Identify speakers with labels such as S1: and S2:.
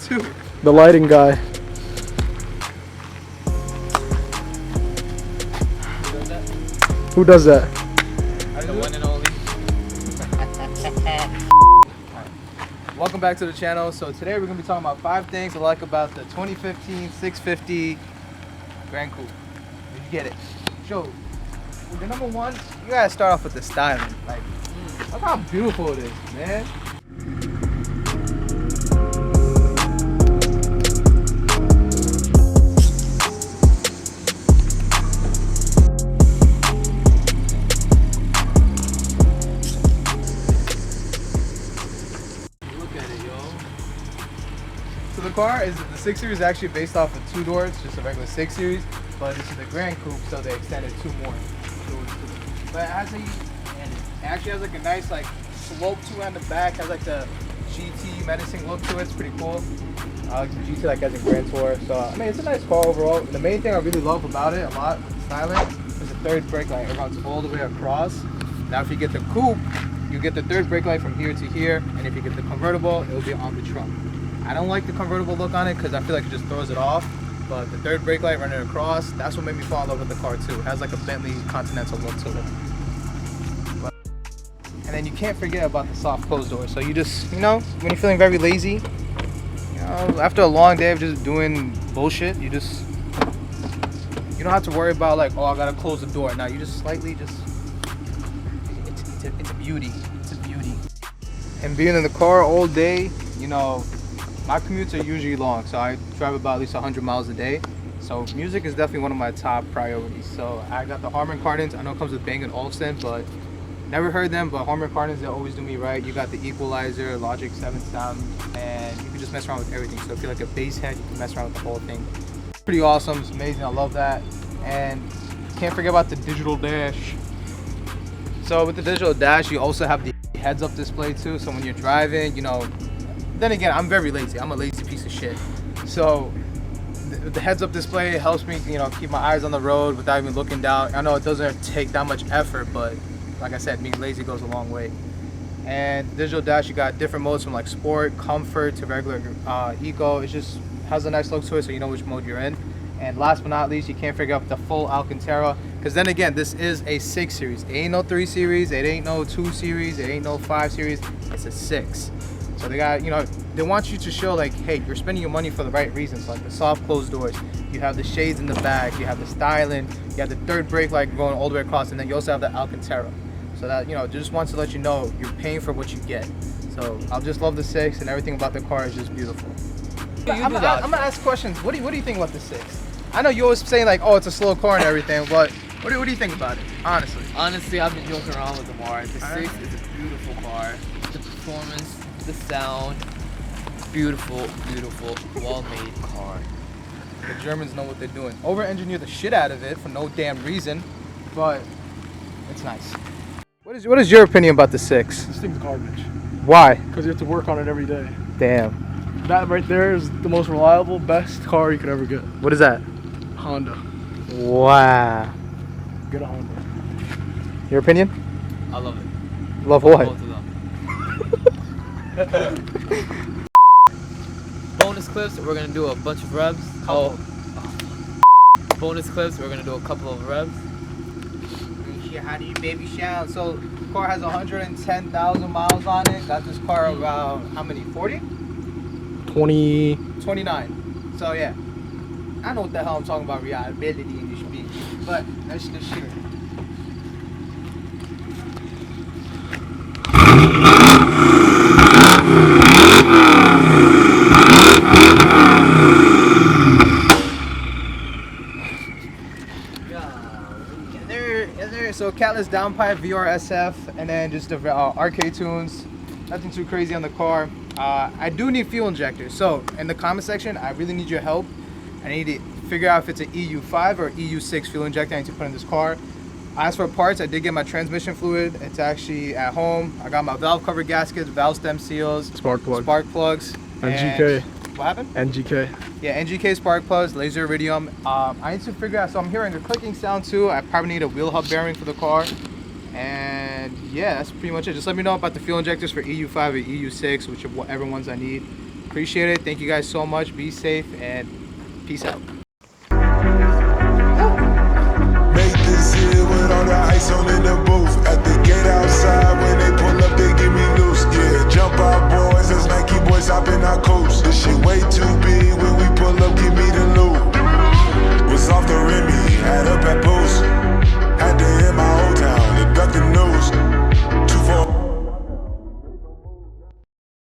S1: too.
S2: The lighting guy. Who does that?
S1: The one and only. Welcome back to the channel. So today we're going to be talking about 5 things I like about the 2015 650 Gran Coupe. Did you get it? So, the number one, you gotta start off with the styling. Like, look how beautiful it is, man. So the car is, the 6 Series is actually based off of 2 doors, just a regular 6 Series, but this is the Gran Coupe, so they extended 2 more doors. But it has and it actually has like a nice like slope to it on the back, has like the GT menacing look to it. It's pretty cool. Like the GT like as in Grand Tour. So I mean, it's a nice car overall. The main thing I really love about it a lot, with the styling, is the third brake light. It runs all the way across. Now if you get the coupe, you get the third brake light from here to here, and if you get the convertible, it'll be on the trunk. I don't like the convertible look on it because I feel like it just throws it off, but the third brake light running across, that's what made me fall in love with the car too. It has like a Bentley Continental look to it. And then you can't forget about the soft closed door. So you just, you know, when you're feeling very lazy, you know, after a long day of just doing bullshit, you don't have to worry about like, oh, I gotta close the door. Now you just slightly it's a beauty. It's a beauty. And being in the car all day, you know, my commutes are usually long, so I drive about at least 100 miles a day. So music is definitely one of my top priorities. So I got the Harman Kardons. I know it comes with Bang & Olufsen, but never heard them. But Harman Kardons, they always do me right. You got the equalizer, Logic 7 sound, and you can just mess around with everything. So if you're like a bass head, you can mess around with the whole thing. Pretty awesome. It's amazing. I love that. And can't forget about the digital dash. So with the digital dash, you also have the heads-up display too. So when you're driving, you know. Then again, I'm very lazy. I'm a lazy piece of shit. So the heads-up display helps me, you know, keep my eyes on the road without even looking down. I know it doesn't take that much effort, but like I said, being lazy goes a long way. And digital dash, you got different modes from like sport, comfort to regular eco. It just has a nice look to it, so you know which mode you're in. And last but not least, you can't figure out the full Alcantara, because then again, this is a 6 Series. It ain't no 3 Series. It ain't no 2 Series. It ain't no 5 Series. It's a 6. So they got, you know, they want you to show like, hey, you're spending your money for the right reasons, like the soft closed doors, you have the shades in the back, you have the styling, you have the third brake light going all the way across, and then you also have the Alcantara. So that, you know, just wants to let you know you're paying for what you get. So I just love the 6, and everything about the car is just beautiful. I'm gonna ask questions. What do you think about the 6? I know you always saying like, oh, it's a slow car and everything, but what do you think about it, honestly?
S3: Honestly, I've been joking around with the car. The 6 is a beautiful car. The performance, the sound, beautiful, beautiful, well-made car.
S1: The Germans know what they're doing. Over-engineer the shit out of it for no damn reason, but it's nice. What is your opinion about the 6?
S2: This thing's garbage.
S1: Why?
S2: Because you have to work on it every day.
S1: Damn.
S2: That right there is the most reliable, best car you could ever get.
S1: What is that?
S2: Honda.
S1: Wow.
S2: Get a Honda.
S1: Your opinion?
S3: I love it.
S1: Love what?
S3: Both of them. Bonus clips, we're gonna do a bunch of revs. Bonus clips, we're gonna do a couple of revs.
S1: How do you baby shout? So the car has 110,000 miles on it. Got this car about how many? 40? 29. So yeah, I know what the hell I'm talking about reliability in this bitch, but that's the shit. So catless downpipe, VRSF, and then just the arcade tunes. Nothing too crazy on the car. I do need fuel injectors. So in the comment section, I really need your help. I need to figure out if it's an EU5 or EU6 fuel injector I need to put in this car. As for parts, I did get my transmission fluid. It's actually at home. I got my valve cover gaskets, valve stem seals, spark plugs,
S2: NGK.
S1: What happened?
S2: NGK.
S1: Yeah, NGK spark plugs, laser iridium. I need to figure out, so I'm hearing a clicking sound too. I probably need a wheel hub bearing for the car. And yeah, that's pretty much it. Just let me know about the fuel injectors for EU5 or EU6, whichever ones I need. Appreciate it. Thank you guys so much. Be safe and peace out.
S4: Make this here with all the ice on it.